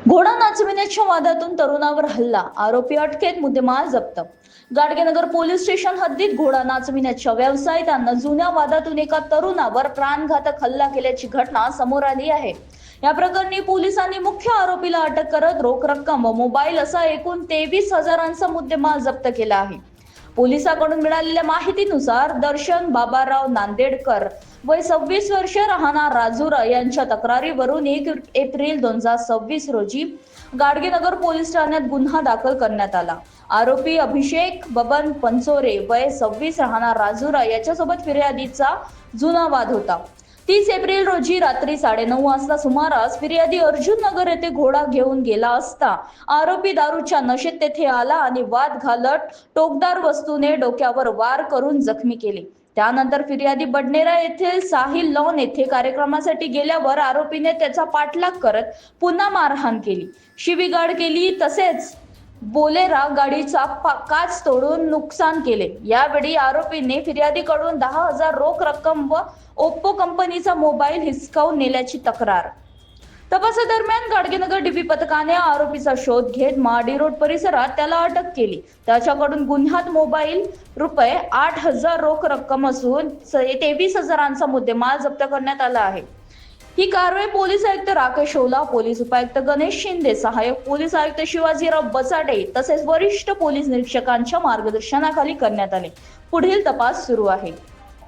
घोडा नाचविण्याच्या वादातून तरुणावर हल्ला, आरोपी अटकेत, मुद्देमाल जप्त। गाडगेनगर पोलीस स्टेशन हद्दीत घोडा नाचविण्याच्या व्यवसायिकांना जुन्या वादातून एका तरुणावर प्राणघातक हल्ला केल्याची घटना समोर आली आहे। या प्रकरणी पोलिसांनी मुख्य आरोपीला अटक करत रोख रक्कम व मोबाईल असा एकूण 23,000चा मुद्देमाल जप्त केला आहे। पोलिसांकडून मिळालेल्या माहितीनुसार दर्शन बाबाराव नांदेडकर वय 26 वर्ष राहणार राजुरा यांच्या तक्रारीवरून 1 एप्रिल 2026 रोजी गाडगेनगर पोलीस ठाण्यात गुन्हा दाखल करण्यात आला। आरोपी अभिषेक बबन पंचोरे वय 26 राहणार राजुरा याच्यासोबत फिर्यादीचा जुना वाद होता। 30 एप्रिल रोजी रात्री 9:30 वाजता सुमारास फिर्यादी अर्जुन नगर येथे घोडा घेऊन गेला असता आरोपी दारूच्या नशेत तेथे आला आणि वाद घालत टोकदार वस्तूने डोक्यावर वार करून जखमी केले। त्यानंतर फिर्यादी बडनेरा येथील साहिल लॉन येथे कार्यक्रमासाठी गेल्यावर आरोपीने त्याचा पाठलाग करत पुन्हा मारहाण केली, शिवीगाळ केली, तसेच बोलेरा गाडीचा काच तोडून नुकसान केले। यावेळी आरोपीने फिर्यादीकडून 10,000 रोख रक्कम व ओप्पो कंपनीचा मोबाईल हिसकावून नेल्याची तक्रार। तपासादरम्यान गाडगेनगर डीबी पथकाने आरोपीचा शोध घेत महाडी रोड परिसरात त्याला अटक केली। त्याच्याकडून गुन्ह्यात मोबाईल, रुपये 8,000 रोख रक्कम असून 23,000चा मुद्देमाल जप्त करण्यात आला आहे। ही कारवाई पोलीस आयुक्त राकेश ओला, पोलीस उपायुक्त गणेश शिंदे, सहाय्यक पोलीस आयुक्त शिवाजीराव बचाटे तसेच वरिष्ठ पोलीस निरीक्षकांच्या मार्गदर्शनाखाली करण्यात आले। पुढील तपास सुरू आहे।